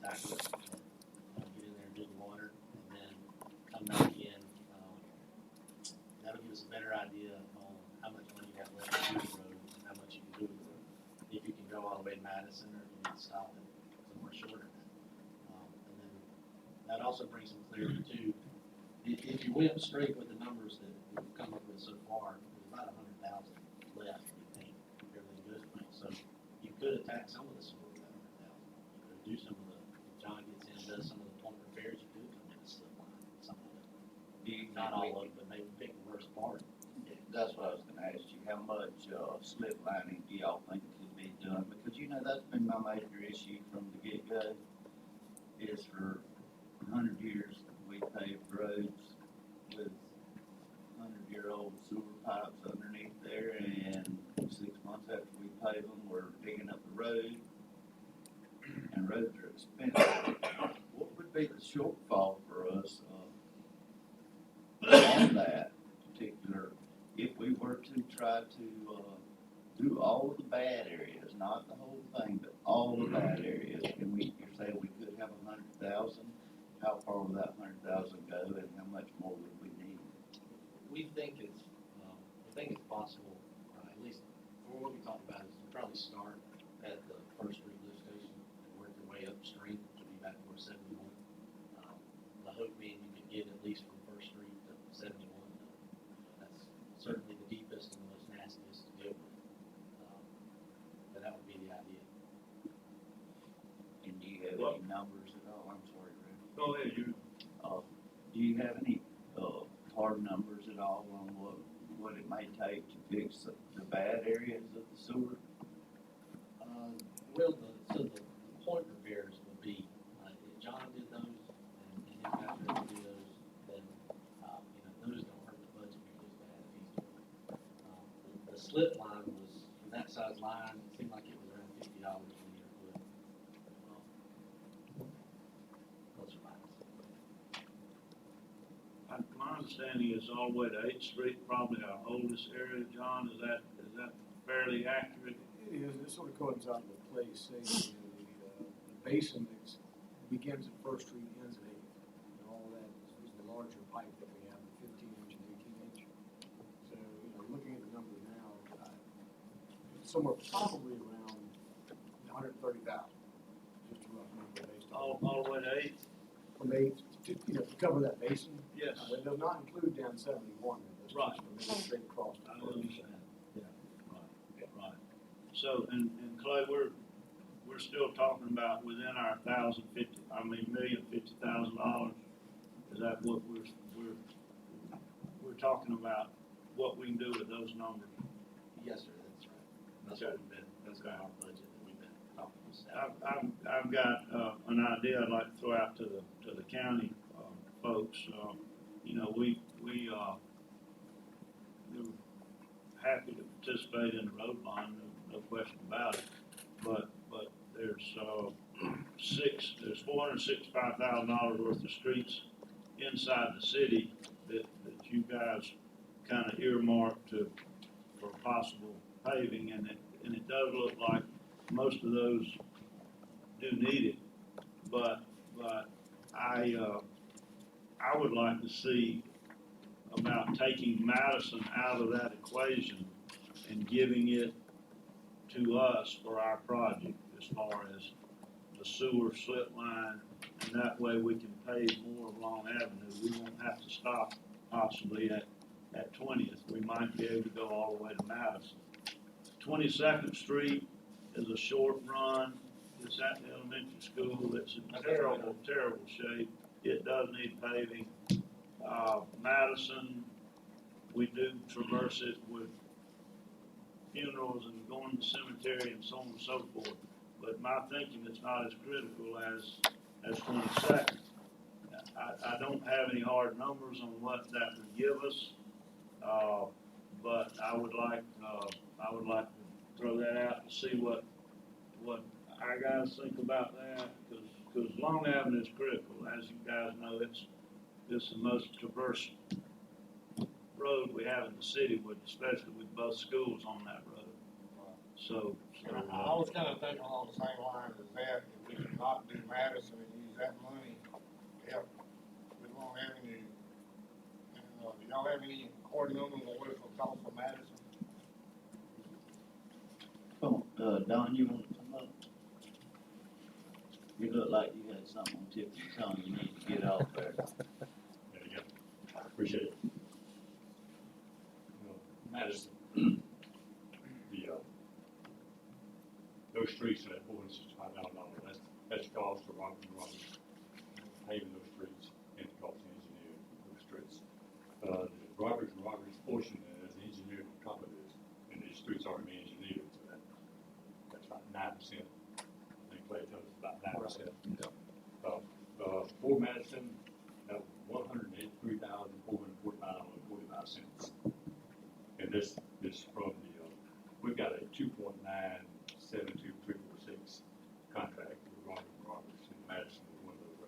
back of it, get in there and do the water, and then come back in. That'll give us a better idea on how much money you have left to do the road and how much you can do with the road. If you can go all the way to Madison or if you need to stop it somewhere shorter. And then that also brings some clarity too. If you went straight with the numbers that we've come up with so far, there's about 100,000 left, we think, if everything goes well. So you could attack some of the sewer with that 100,000. You could do some of the, if John gets in, does some of the point repairs, you could come in and slip line, some of it. Not all of it, but maybe pick the worst part. That's what I was gonna ask you, how much slip lining do y'all think could be done? Because you know, that's been my major issue from the get-go, is for 100 years, we paved roads with 100-year-old sewer pipes underneath there, and 6 months after we pave them, we're digging up the road, and roads are expensive. What would be the shortfall for us on that particular, if we were to try to do all of the bad areas, not the whole thing, but all the bad areas, and you're saying we could have 100,000, how far would that 100,000 go, and how much more would we need? We think it's possible, at least what we talked about is to probably start at the First Street lift station and work your way upstream to be back towards 71. The hope being you could get at least from First Street to 71. That's certainly the deepest and the most nastiest to deal with. But that would be the idea. And do you have any numbers at all? I'm sorry, Rick. Go ahead, you. Do you have any hard numbers at all on what it may take to fix the bad areas of the sewer? So the point repairs would be, if John did those and his guys were able to do those, then, those don't hurt the budget because bad if he's doing it. The slip line was, from that size line, it seemed like it was around $50 a linear foot. Plus or minus. My understanding is all the way to 8th Street, probably our oldest area, John, is that fairly accurate? It is. It sort of coincides with place. Say, the basin that begins at First Street, ends at 8th. And all that is the larger pipe that we have, the 15-inch and 18-inch. So, looking at the numbers now, somewhere probably around 130,000. Just a rough number based on All the way to 8th? from 8th to cover that basin. Yes. It does not include down 71. That's Right. just from straight across. I understand. Right. So, and Clay, we're still talking about within our $1,050,000. Is that what we're talking about? What we can do with those numbers? Yes, sir, that's right. That's what we've been, that's our budget that we've been talking about. I've got an idea I'd like to throw out to the county folks. We we're happy to participate in the Roadbond, no question about it. But there's $465,000 worth of streets inside the city that you guys kind of earmarked for possible paving, and it does look like most of those do need it. But I would like to see about taking Madison out of that equation and giving it to us for our project as far as the sewer slip line, and that way we can pave more of Long Avenue. We won't have to stop possibly at 20th. We might be able to go all the way to Madison. 22nd Street is a short run. It's at the elementary school. It's in terrible shape. It does need paving. Madison, we do traverse it with funerals and going to the cemetery and so on and so forth. But my thinking is not as critical as 22nd. I don't have any hard numbers on what that would give us, but I would like to throw that out to see what our guys think about that, because Long Avenue is critical. As you guys know, it's the most traversed road we have in the city, especially with both schools on that road. So I was kind of thinking along the same lines as that, if we could not do Madison and use that money to help with Long Avenue. And, do y'all have any coordinating on what it's gonna cost for Madison? Come on, Don, you want to come up? You look like you had something on tip of your tongue you need to get off there. There you go. Appreciate it. Madison, those streets at $465,000, that's the cost of Rockland paving those streets and the cost of engineering those streets. The Roberts portion is engineered on top of this, and these streets aren't being engineered, so that's about 9%. I think Clay tells us about 9%. For Madison, that $183,445.45. And this from we've got a 2.972346 contract with Roberts and Madison with one of those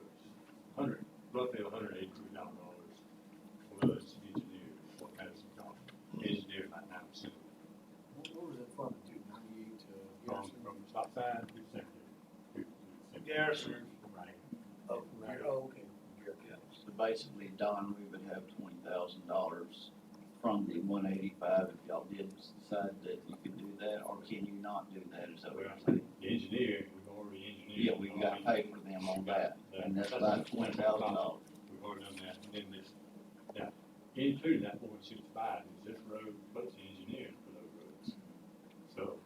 roads. Roughly $183,000 was engineered for Madison County. Engineered about 9%. What was it from, 298 to Garrison? From stop sign to center. Garrison. Right. Oh, right, oh, okay. So basically, Don, we would have $20,000 from the 185 if y'all did decide that you could do that, or can you not do that? Is that what you're saying? The engineer, we've already engineered. Yeah, we got to pay for them on that, and that's about $20,000. We've already done that, and then this, now, including that 165 is this road plus the engineering for those roads. So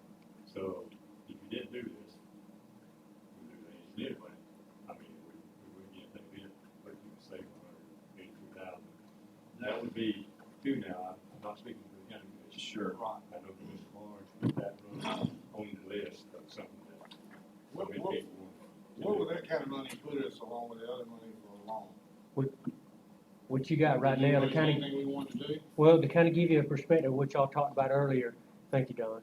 if you didn't do this, we do the engineering plan. I mean, we wouldn't get that bid, but you would save $182,000. That would be two now. I'm not speaking for the county commission. Sure. I know Commissioner Barnes put that road on the list of something that What, many what, people want. what would that kind of money put us along with the other money for a loan? What you got right now, to kind of, Anything we want to do? well, to kind of give you a perspective of what y'all talked about earlier, thank you, Don.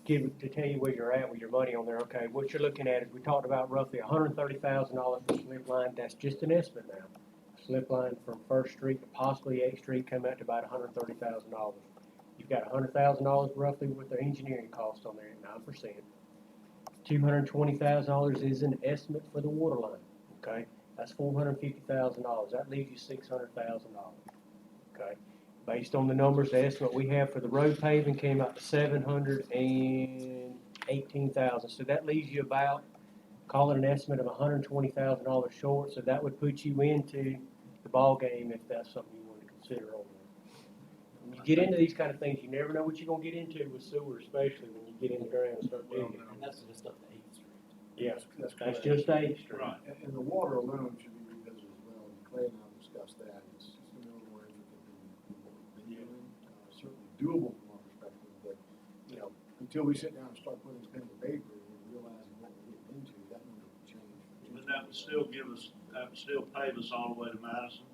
To tell you where you're at with your money on there, okay, what you're looking at is, we talked about roughly $130,000 for slip line, that's just an estimate now. Slip line from First Street to possibly 8th Street come out to about $130,000. You've got $100,000 roughly with the engineering cost on there at 9%. $220,000 is an estimate for the water line, okay? That's $450,000. That leaves you $600,000, okay? Based on the numbers, the estimate we have for the road paving came out to $718,000. So that leaves you about, call it an estimate of $120,000 short. So that would put you into the ball game if that's something you want to consider on there. When you get into these kind of things, you never know what you're gonna get into with sewer, especially when you get in the ground and start digging. And that's just up to 8th Street. Yeah, That's that's correct. just 8th Street. Right. And the water alone should be revisited as well, and Clay and I discussed that, it's a little more intricate than what we've been doing, certainly doable from our perspective, but, until we sit down and start putting pen to paper and realizing what we're getting into, that number will change. But that would still pave us all the way to Madison.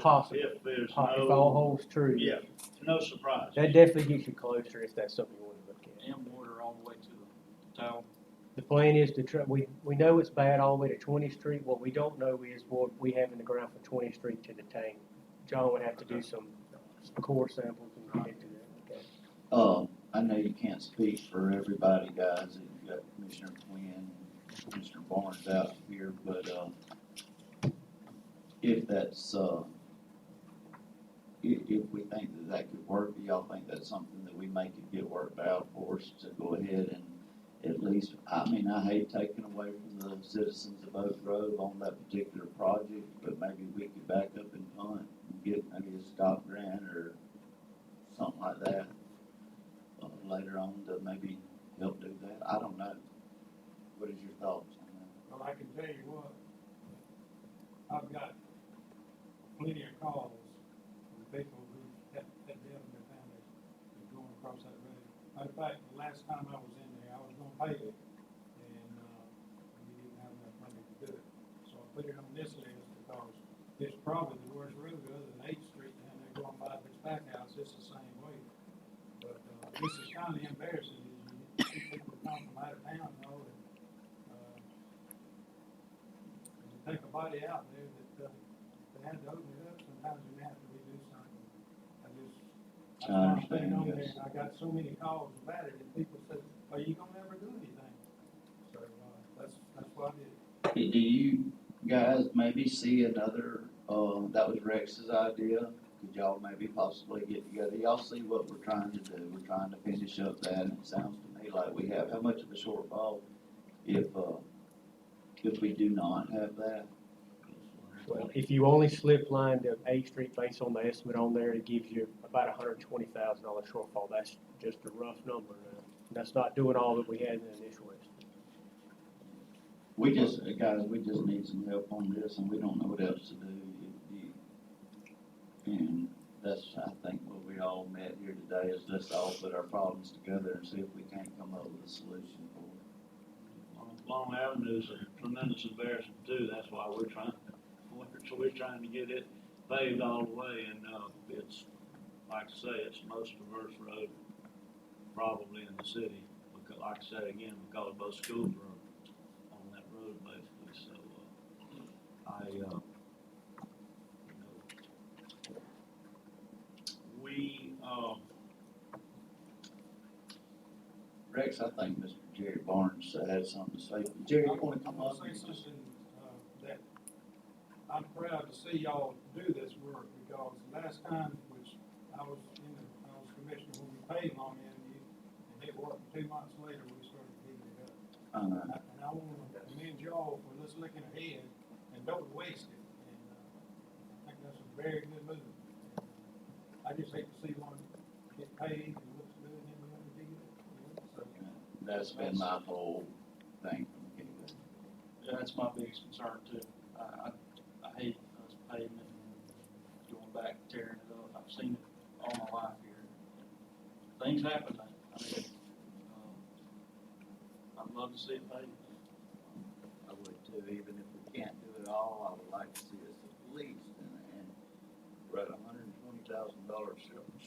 Possibly. If there's If all holds true. yeah, no surprise. That definitely gets you closer if that's something you want to look at. And water all the way to the town. The plan is to try, we know it's bad all the way to 20th Street. What we don't know is what we have in the ground from 20th Street to the tank. John would have to do some core samples and get into that, okay? I know you can't speak for everybody, guys, and you've got Commissioner Quinn and Commissioner Barnes out here, but, if that's, if we think that could work, do y'all think that's something that we make it get worked out for us to go ahead and at least, I mean, I hate taking away from the citizens of Oak Grove on that particular project, but maybe we could back up and punt and get maybe a stop grant or something like that later on to maybe help do that. I don't know. What is your thoughts on that? Well, I can tell you what, I've got plenty of calls from people who had dealt in their families and going across that road. Matter of fact, the last time I was in there, I was gonna pave it, and, we didn't have enough money to do it. So I put it on this list because it's probably the worst road other than 8th Street, and they're going by this back house, it's the same way. But, this is kinda embarrassing, is you see people come from out of town, and, you take a body out there that, they had to open it up, sometimes you have to redo something. I understand, on there, yes. and I got so many calls about it, and people said, are you gonna ever do anything? So, that's what I did. Do you guys maybe see another, that was Rex's idea? Could y'all maybe possibly get together? Y'all see what we're trying to do? We're trying to finish up that, and it sounds to me like we have, how much of a shortfall if we do not have that? Well, if you only slip line to 8th Street based on the estimate on there, it gives you about $120,000 shortfall. That's just a rough number now. That's not doing all that we had in the initial estimate. We just, guys, we just need some help on this, and we don't know what else to do. And that's, I think, what we all met here today, is let's all put our problems together and see if we can't come up with a solution for it. Long Avenue's a tremendous embarrassment too, that's why we're trying to get it paved all the way, and, it's, like I say, it's the most diverse road probably in the city, because, like I say again, because both schools are on that road basically, so, you know, we, Rex, I think Mr. Jerry Barnes had something to say. Jerry, you wanna come I'm up? gonna say something, that I'm proud to see y'all do this work, because last time, which I was commissioner when we paid Long Avenue, and it worked 2 months later, we started digging it up. And I wanna commend y'all for just looking ahead and don't waste it, and, I think that's a very good move. I just hate to see one get paid and looks good, and then we have to dig it up, you know, so. That's been my whole thing from the get-go. Yeah, that's my biggest concern too. I hate us paving it and going back, tearing it up. I've seen it all my life here. Things happen. I mean, I'd love to see it paved. I would too, even if we can't do it all, I would like to see us at least, and we're at $120,000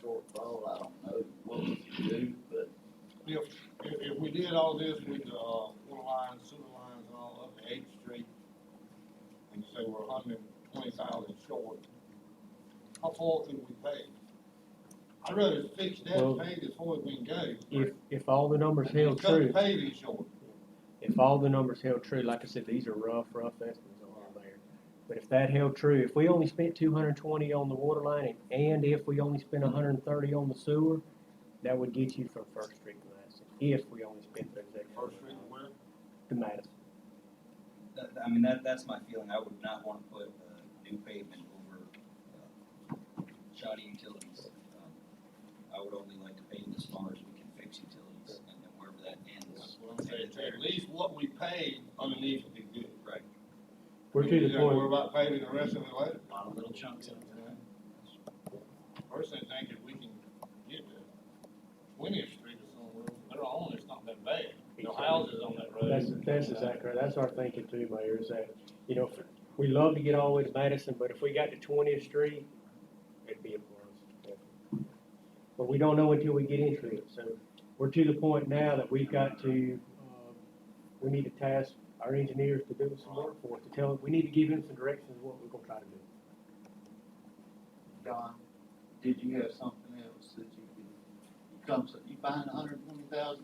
shortfall. I don't know what we can do, but If we did all this with the, water lines, sewer lines and all up to 8th Street, and you say we're 120,000 short, how far can we pay? I'd rather fix that Well, and pay it as far as we can go. If all the numbers held Cut true, the paving short. if all the numbers held true, like I said, these are rough estimates on there. But if that held true, if we only spent 220 on the water line, and if we only spent 130 on the sewer, that would get you from First Street to Madison, if we only spent those extra. First Street where? To Madison. I mean, that's my feeling. I would not want to put new pavement over shoddy utilities. I would only like to pave as far as we can fix utilities, and then wherever that ends. That's what I'm saying. At least what we paid underneath would be good. Right. We're to the You gotta worry point, about paving the rest of it later. A lot of little chunks in it. Personally, I think if we can get to 20th Street or somewhere, they're on, it's not that bad. No houses on that road. that's exactly right, that's our thinking too, Mayor, is that, you know, we love to get all the way to Madison, but if we got to 20th Street, it'd be a plus. But we don't know until we get into it, so we're to the point now that we've got to, we need to task our engineers to do some work for us, to tell them, we need to give them some directions of what we're gonna try to do. John, did you have something else that you find $120,000?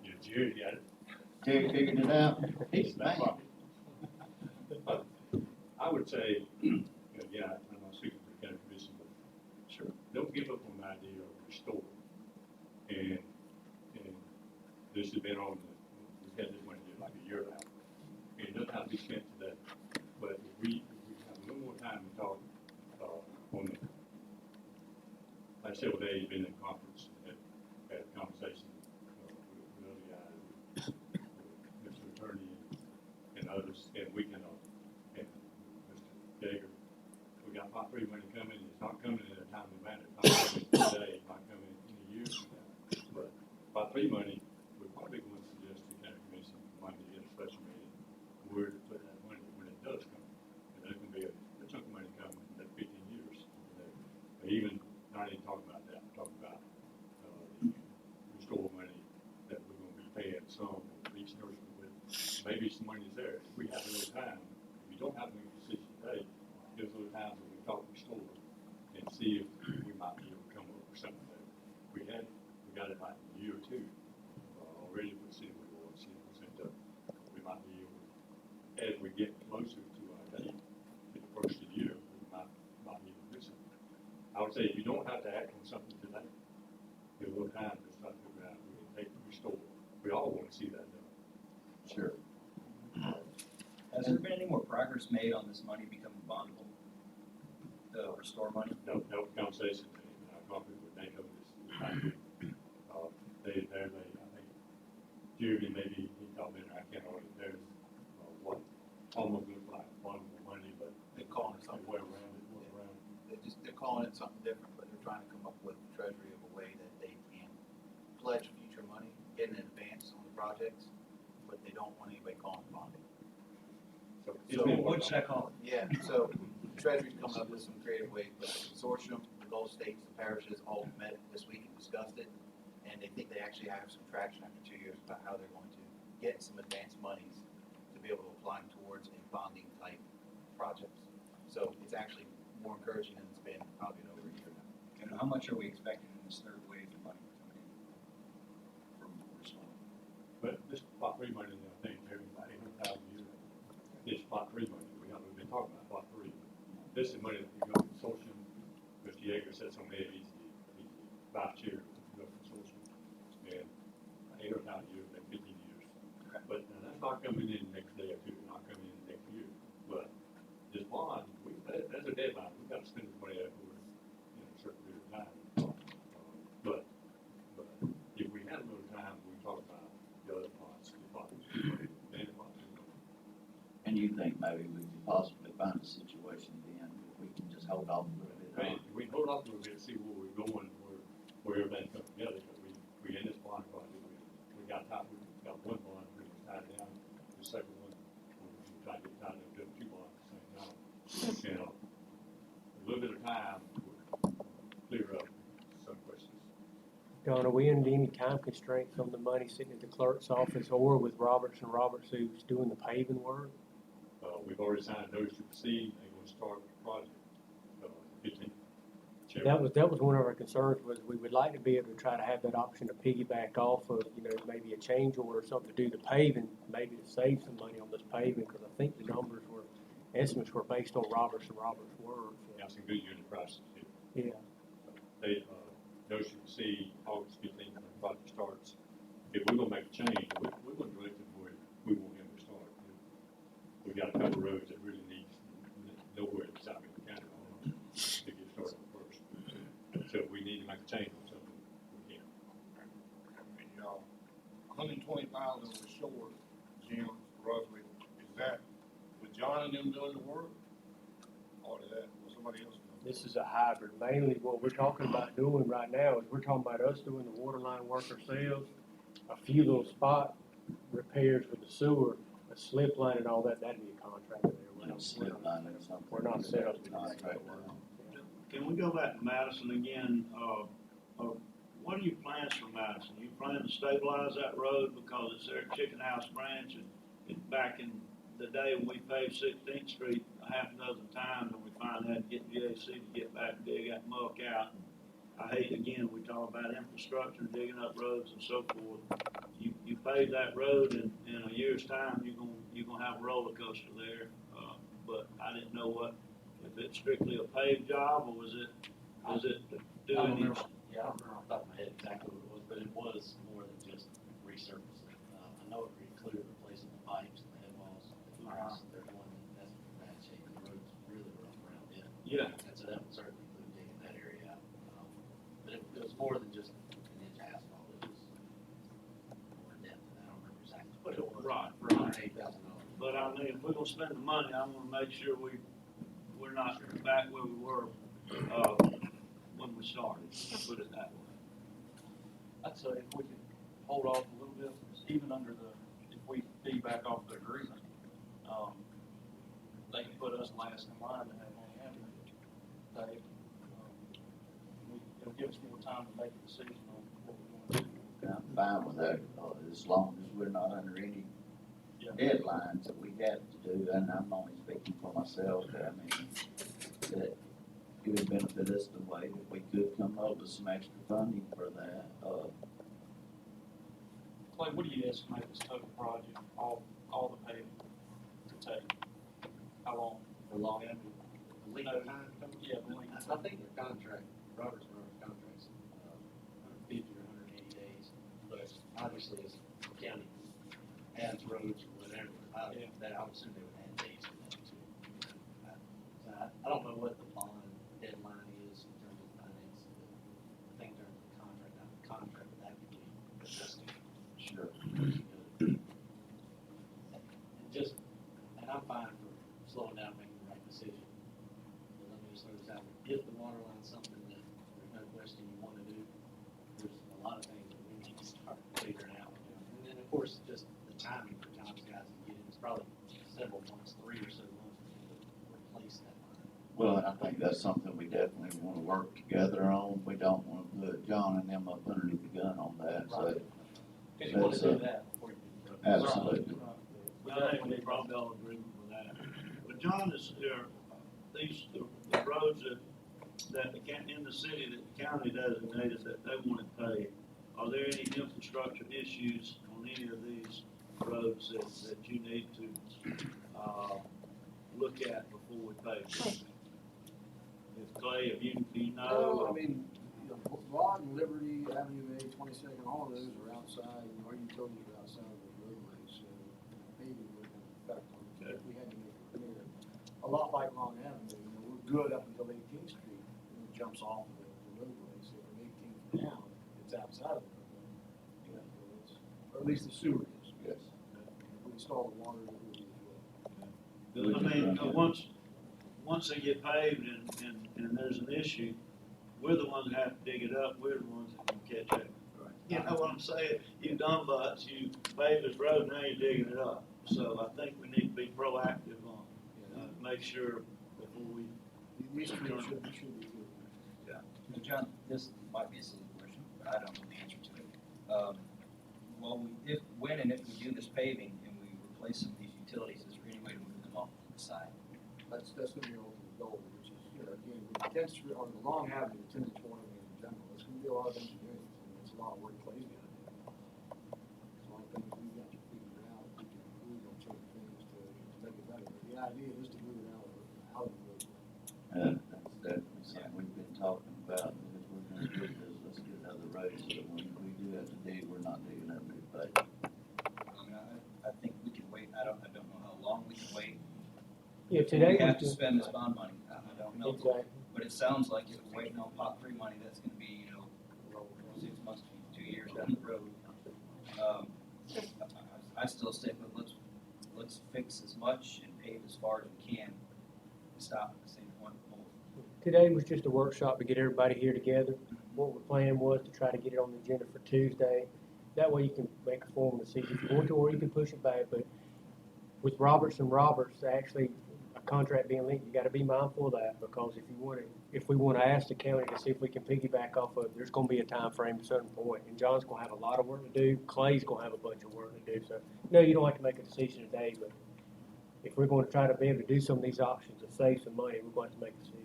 Yeah, Jerry got it. Jerry figured it out. He's It's not man. problem. I would say, yeah, I'm not speaking for the county commission, but sure, don't give up on the idea of restore. And this has been on we've had this money here like a year now. And it doesn't have to be spent today, but if we have a little more time to talk, on the, like several days, been in conference, had a conversation, with other guys, with Mr. Attorney and others, and we can, and Mr. Jaeger, we got Part 3 money coming, it's not coming in a timely manner, it's not coming today, it's not coming in a year from now. But Part 3 money, we're probably going to suggest to the county commission, might be a special meeting, where to put that money when it does come. And there's going to be a chunk of money coming in that 15 years. Even, not even talking about that, I'm talking about, the restore money that we're going to be paying some of each nursery with. Maybe some money's there. If we have a little time, if we don't have to make a decision today, give us a little time when we talk restore and see if we might be able to come up with something that we got it like a year or two already with city board, city percent up. Has there been any more progress made on this money becoming bondable? The restore money? No conversation, coffee with NATO this past week. I think, Jeremy, maybe he told me, I can't already, there's, what, almost looks like bondable money, but They're calling it something. way around it, way around it. They're calling it something different, but they're trying to come up with treasury of a way that they can pledge future money, get in advance on the projects, but they don't want anybody calling it bonding. So So What should I call it? Yeah, so Treasury's coming up with some creative ways, but the consortium, the Gulf States, the parishes all met this week and discussed it. And they think they actually have some traction after 2 years about how they're going to get some advanced monies to be able to apply towards a bonding type projects. So it's actually more encouraging than it's been probably in over a year now. And how much are we expecting in this third wave of money coming in from restore? But this plot three money, I think, maybe about 800,000 a year. This plot three money, we've been talking about plot three. This is money that you go to consortium. Mr. Yeager said something, he's the vice chair of the consortium. And 800,000 a year, like 15 years. Okay. But now that's not coming in next day or two, not coming in next year. But this bond, that's a deadline. We've got to spend this money over, a certain period of time. But if we had a little time, we talk about the other plots, the plots, and the plots. And you think maybe we could possibly find a situation then, if we can just hold off a little bit? Right, we hold off a little bit, see where we're going, where everything comes together, because we in this bond project, we got one bond, we was tied down, the second one, we tried to get tied down, doing two bonds at the same time. A little bit of time will clear up some questions. Don, are we under any time constraints on the money sitting at the clerk's office or with Roberts and Roberts who's doing the paving work? We've already signed those to proceed, they're gonna start the project, 15th. That was one of our concerns, was we would like to be able to try to have that option to piggyback off of, maybe a change order or something to do the paving, maybe to save some money on this paving, because I think the estimates were based on Roberts and Roberts' work. Got some good unit prices here. Yeah, They, those you see August 15th when the project starts. If we're gonna make a change, we're gonna direct it where we want him to start. We got a couple of roads that really need nowhere in South Bend County to get started first. So if we need to make a change on something, we can. And, 120,000 was short, Jim, roughly. Is that with John and them doing the work? Or is that with somebody else doing it? this is a hybrid. Mainly what we're talking about doing right now is we're talking about us doing the water line work ourselves, a few little spot repairs with the sewer, a slip line and all that, that'd be a contractor there. Slip line or something. We're not set up to do Contract that. work. Can we go back to Madison again? What are your plans for Madison? You plan to stabilize that road because it's their chicken house branch, and back in the day when we paved 16th Street a half a dozen times, and we finally had to get GAC to get back and dig that muck out. I hate, again, we talk about infrastructure, digging up roads and so forth. You pave that road, and in a year's time, you're gonna have a roller coaster there. But I didn't know if it's strictly a paved job, or was it I don't doing remember, these? yeah, I don't remember off the top of my head exactly what it was, but it was more than just resurfacing. I know it included replacing the pipes and the head walls, the furnace, they're doing, that's bad shape, the road's really rough around it. Yeah. And so that would certainly include digging that area out. But it was more than just an inch of asphalt, it was more in depth, and I don't remember exactly what it was. Right. For $108,000. But I mean, if we're gonna spend the money, I wanna make sure we're not back where we were, when we started, put it that way. I'd say if we could hold off a little bit, even under if we piggyback off the agreement, they can put us last in line to have money having it. It'll give us more time to make a decision on what we're going to do. I'm fine with that, as long as we're not under any deadlines that we have to do, and I'm only speaking for myself, I mean, that it would benefit us the way that we could come up with some extra funding for that. Clay, what do you estimate this total project, all the paving to take? How long? For long, the lead time, Yeah, the lead I think their contract, Robert's contract's, 150 or 180 days, but obviously as the county adds roads or whatever, I would assume they would add I don't know what the bond deadline is in terms of financing, but I think during the contract would have to be adjusted. Sure. And just, and I'm fine for slowing down, making the right decision. But let me just throw this out there. If the water line's something that there's no question you want to do, there's a lot of things that we need to start figuring out. And then, of course, just the timing for times guys to get in, it's probably several months, 3 or so months to replace that line. Well, and I think that's something we definitely want to work together on. We don't want to put John and them up underneath the gun on that, so. Because you want to That's, do that before you do the road. Absolutely. I think we probably all agree with that. But John, is there, the roads that in the city that the county designated that they want to pay, are there any infrastructure issues on any of these roads that you need to, look at before we pay? If Clay, if you No, know. I mean, you know, Broad and Liberty, Avenue A, 22nd, all of those are outside, and our utilities are outside of the roadway, so paving wouldn't have an effect on it. If we had to make it clear. A lot like Long Avenue, you know, we're good up until 18th Street, and it jumps off of the roadway, so from 18th down, it's outside of the roadway. You know, so it's, or at least the sewer is. Yes. We install the water that we as well. I mean, once they get paved and there's an issue, we're the ones that have to dig it up, we're the ones that can catch it. You know what I'm saying? You dumb butts, you paved this road, now you're digging it up. So I think we need to be proactive on, make sure before we. These streets should be good. So John, this might be a silly question, but I don't know the answer to it. When and if we do this paving and we replace some of these utilities, is there any way to move them off to the side? That's gonna be our ultimate goal, which is, you know, again, with the 10th Street, or the Long Avenue, 10 to 20 in general, it's gonna be a lot of engineering, I mean, it's a lot of work Clay's gotta do. It's a lot of things we've got to figure out, we can improve on certain things to make it better, but the idea is to move it out of the road. That's definitely something we've been talking about, and if we're gonna do this, let's get another road, so that when we do have to dig, we're not digging up new pavement. I mean, I think we can wait, I don't know how long we can wait. Yeah, Till today we have was to just. spend this bond money, I don't know. Exactly. But it sounds like if we're waiting on pot 3 money, that's gonna be, 6 months, 2 years down the road. I still stick with let's fix as much and pave as far as we can, and stop at the same point. Today was just a workshop to get everybody here together. What the plan was to try to get it on the agenda for Tuesday. That way you can make a formal decision if you want to, or you can push it back. But with Roberts, actually, a contract being linked, you gotta be mindful of that, because if we wanna ask the county to see if we can piggyback off of it, there's gonna be a time frame at a certain point, and John's gonna have a lot of work to do, Clay's gonna have a bunch of work to do, so, no, you don't have to make a decision today, but if we're gonna try to be able to do some of these options and save some money, we're going to make a decision.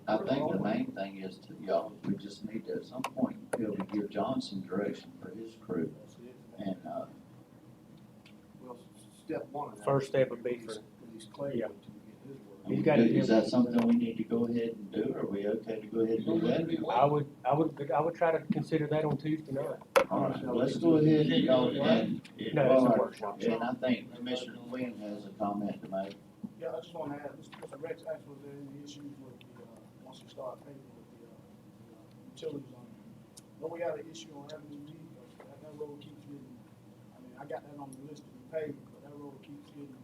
I think the main thing is to y'all, we just need to at some point be able to give John some direction for his crew. And, Well, step one of that. First step would be for- Release Clay Yeah. to get his work. He's got to is that something we need to go ahead and do? Are we okay to go ahead and do that? I would try to consider that on Tuesday night. All right, let's go ahead and go, and, No, it's a workshop. and I think Commissioner Quinn has a comment to make. Yeah, I just want to add, Mr. Rex asked was there any issues with the, once you start paying with the utilities on it. But we got an issue on Avenue D, because that road keeps getting, I mean, I got that on the list to be paid, but that road keeps getting,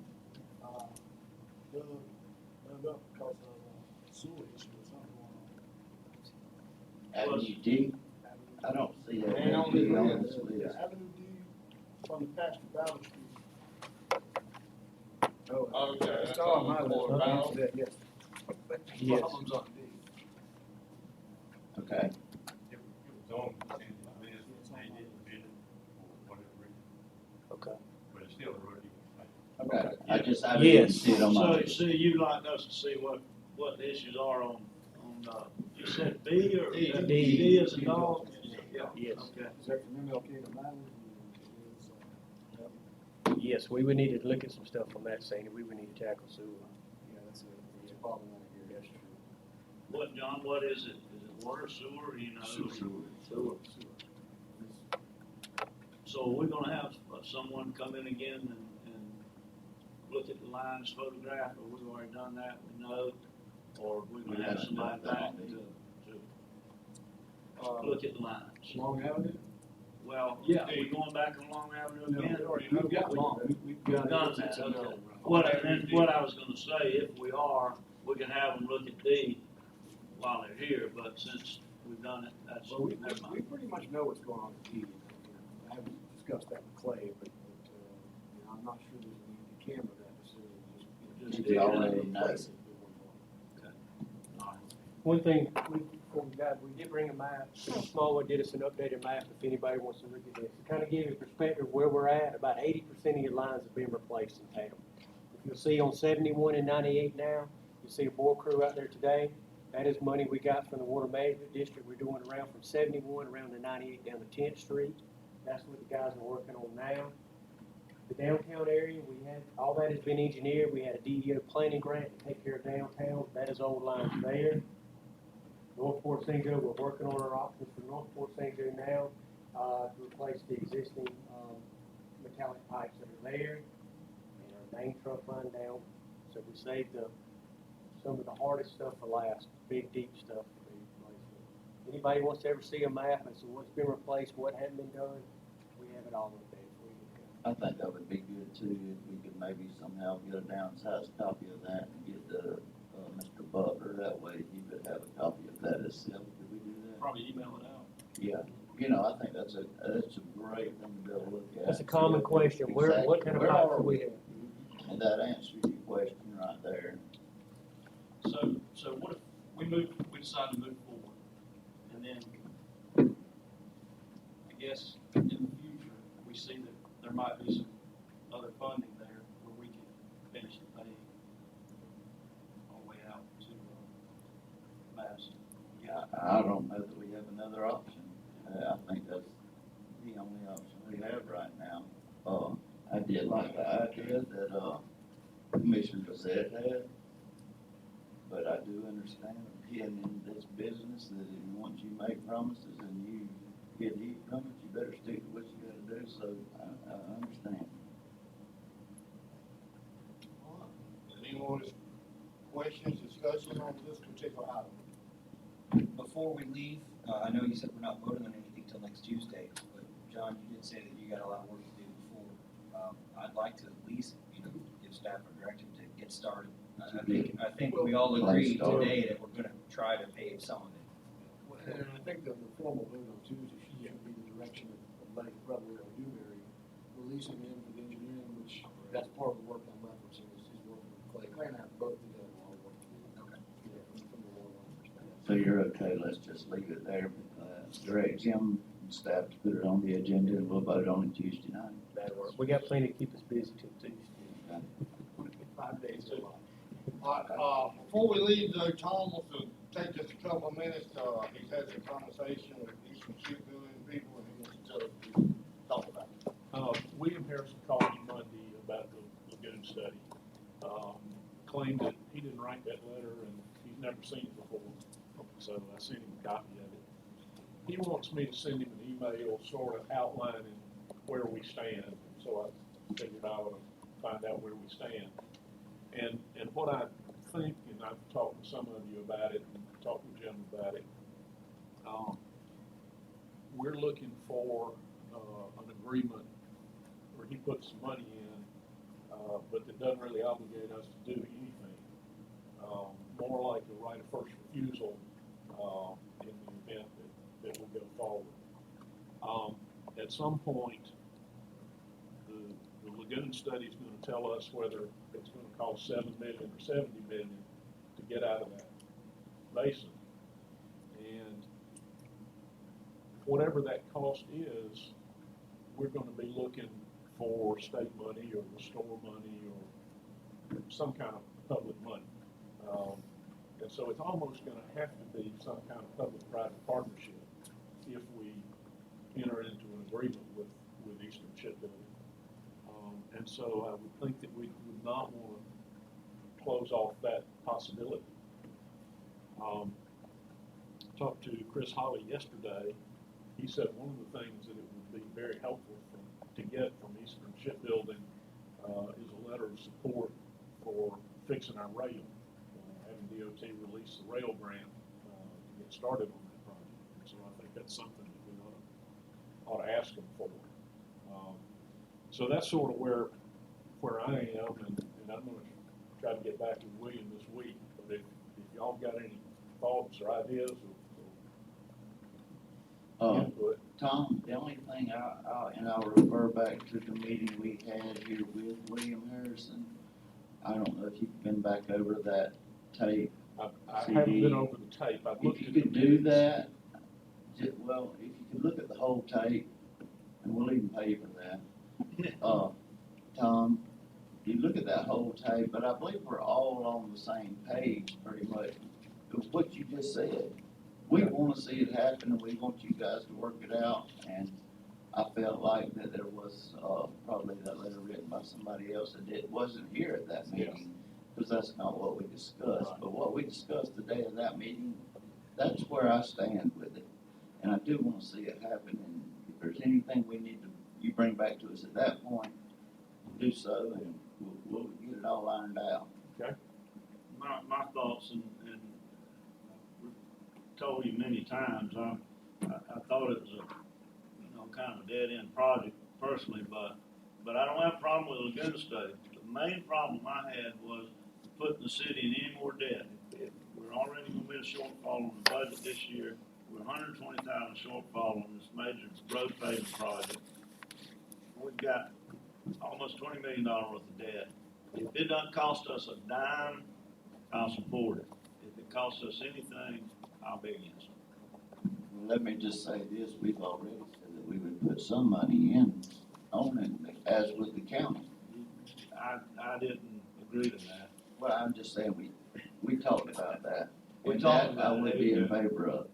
dug up because of sewer issue or something going on. Avenue D, I don't see that. And on the, on this list. Avenue D from the Pastor Valley Street. Oh, yeah, It's that's all on my on list, board, I'll Val. answer that, yes. Yes. Problems on D. Okay, It was on the consent list, they didn't bid it for whatever reason, Okay. but it's still a road you can okay, I didn't Yes. see it on my So, list. you'd like us to see what the issues are on, you said B or? D. D is a dog? Yeah. Yes. Okay. Is that from MLK to Madeline? Yes, we would need to look at some stuff on that, Sandy, we would need to tackle sewer. Yeah, that's a problem out here. That's true. What, John, what is it? Is it water, sewer, you know? Sewer. So we're gonna have someone come in again and look at the lines photographed, or we've already done that, we know. or we We would have haven't somebody done that back one to look at the lines. Long Avenue? Well, yeah, we're going back on Long Avenue No, again. we already know We've got what long. we've got. Done It's that, a no. okay. What I was gonna say, if we are, we can have them look at D while they're here, but since we've done it, that's, Well, we never mind. pretty much know what's going on with D. I haven't discussed that with Clay, but, I'm not sure there's a need to camera that decision, Just We do it. already know. Place it. One thing, before we got, we did bring a map, Small one did us an updated map, if anybody wants to look at this. To kind of give you a perspective of where we're at, about 80% of your lines have been replaced in town. If you'll see on 71 and 98 now, you see a bore crew out there today. That is money we got from the Water Management District. We're doing around from 71 around to 98 down to 10th Street. That's what the guys are working on now. The downtown area, we had, all that has been engineered. We had a DDO planning grant to take care of downtown. That is old lines there. North Fort St. Joe, we're working on our options for North Fort St. Joe now, to replace the existing, metallic pipes that are there. And our main truck line down, so we saved some of the hardest stuff for last, big, deep stuff to be replaced. Anybody wants to ever see a map and see what's been replaced, what hadn't been done, we have it all up there for you. I think that would be good too, if we could maybe somehow get a downsized copy of that and get the, Mr. Butler, that way he would have a copy of that himself. Could we do that? Probably email it out. Yeah, I think that's a great thing to be able to look at. That's a common question, what kind of Where pipes are do we have? And that answers your question right there. So what if we decide to move forward, and then, I guess, in the future, we see that there might be some other funding there where we can finish the paving all the way out to, Madison. Yeah, I don't know that we have another option. I think that's the only option we have right now. I did like the idea that, Commissioner Gazette had, but I do understand being in this business that once you make promises and you get heat from it, you better stick to what you gotta do, so I understand. All right. Any more questions, discussion on this particular item? Before we leave, I know you said we're not voting on anything till next Tuesday, but John, you did say that you got a lot of work to do before. I'd like to at least, give staff a directive to get started. I think we all agree today that we're gonna try to pave some of it. And I think the formal vote on Tuesday should be the direction of letting probably Dewberry, releasing him to the engineering, which that's part of the work I'm referencing, is working with Clay. Clay and I both together while we're working. Okay. From the water line perspective. So you're okay, let's just leave it there, direct Jim and staff to put it on the agenda and we'll vote on it Tuesday night. That'll work. We got plenty to keep us busy till Tuesday. Okay. 5 days a lot. All right, before we leave though, Tom wants to take just a couple of minutes, he's had some conversation with Eastern Shipbuilding people, and he wants to tell us what we talked about. William Harrison called me Monday about the lagoon study. Claimed that he didn't write that letter and he's never seen it before, so I sent him a copy of it. He wants me to send him an email sort of outlining where we stand, so I figured I ought to find out where we stand. And what I think, and I've talked to some of you about it, and talked with Jim about it, we're looking for an agreement where he puts some money in, but that doesn't really obligate us to do anything. More like a right of first refusal in the event that we go forward. At some point, the lagoon study is going to tell us whether it's going to cost $7 million or $70 million to get out of that basin. And whatever that cost is, we're going to be looking for state money or restore money or some kind of public money. And so it's almost going to have to be some kind of public-private partnership if we enter into an agreement with Eastern Shipbuilding. And so I would think that we would not want to close off that possibility. Talked to Chris Holly yesterday. He said one of the things that it would be very helpful to get from Eastern Shipbuilding is a letter of support for fixing our rail, having DOT released the rail grant, to get started on that project. And so I think that's something that we ought to ask them for. So that's sort of where I am, and I'm gonna try to get back with William this week. But if y'all got any thoughts or ideas or input. Tom, the only thing I'll refer back to the meeting we had here with William Harrison. I don't know if you've been back over that tape. I CD. haven't been over the tape. I've looked If at you could the do minutes. that, well, if you could look at the whole tape, and we'll even pay you for that. Tom, you look at that whole tape, but I believe we're all on the same page pretty much. With what you just said. We want to see it happen, and we want you guys to work it out, and I felt like that there was, probably that letter written by somebody else that wasn't here at that meeting, because that's not what we discussed. But what we discussed the day of that meeting, that's where I stand with it. And I do want to see it happen, and if there's anything we need to, you bring back to us at that point, do so, and we'll get it all ironed out. My thoughts, and we've told you many times, I thought it was kind of a dead-end project personally, but I don't have a problem with a lagoon study. The main problem I had was putting the city in any more debt. If we're already gonna be a shortfall on the budget this year. We're $120,000 shortfall on this major road paving project. We've got almost $20 million worth of debt. If it doesn't cost us a dime, I'll support it. If it costs us anything, I'll be against it. Let me just say this, we've already said that we would put some money in on it, as with the county. I didn't agree to that. Well, I'm just saying, we talked about that. We And talked that about I would it, be in yeah. favor of.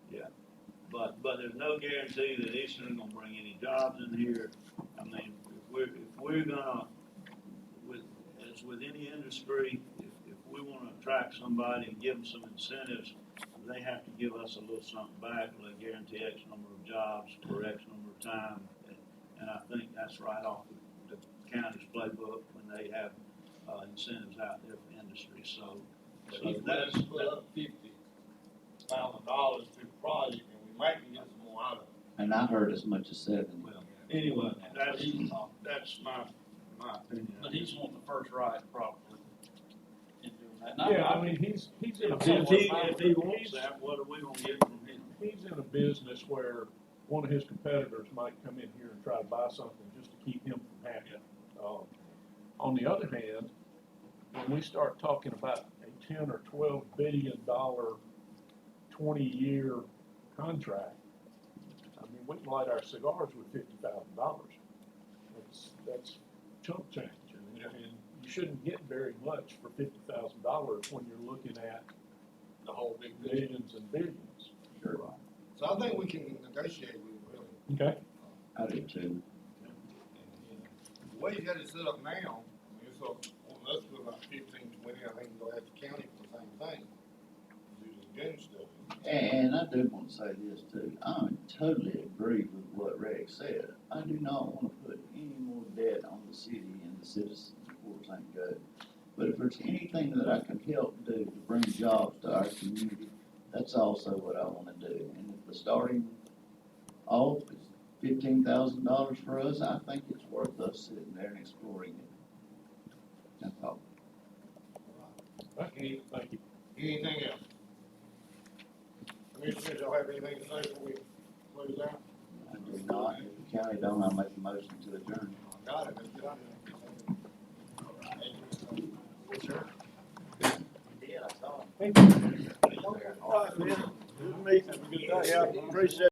But there's no guarantee that Eastern gonna bring any jobs in here. I mean, if we're gonna, as with any industry, if we wanna attract somebody and give them some incentives, they have to give us a little something back, like guarantee X number of jobs for X number of time. And I think that's right off the county's playbook when they have, incentives out there for industry, so. But he's willing to put up $50,000 to the project, and we might be getting some more out of it. And I heard as much as 70. Well, anyway, that's my opinion. But he's wanting the first right probably in doing that. And Yeah, I mean, he's in a If business. he wants that, what are we gonna get from him? He's in a business where one of his competitors might come in here and try to buy something just to keep him from happy. On the other hand, when we start talking about a $10 or $12 billion 20-year contract, I mean, we can light our cigars with $50,000. That's chump change, and you shouldn't get very much for $50,000 when you're looking at The whole big picture. millions and billions. Sure. So I think we can negotiate with him, really. Okay. I do too. The way you got it set up now, I mean, it's up, on us to about 15, 20, I think you'll have the county for the same thing. Do the gun stuff. And I do want to say this too. I totally agree with what Rex said. I do not want to put any more debt on the city and the citizens before St. Go. But if there's anything that I can help do to bring jobs to our community, that's also what I want to do. And if the starting off is $15,000 for us, I think it's worth us sitting there and exploring it. That's all. Thank you. Anything else? Commissioners, y'all have anything to say before we close out? I do not. If the county don't, I'll make a motion to adjourn. Got it, let's get on it. Yes, sir. All right, man. Good meeting. Have a good day. Yeah, appreciate it.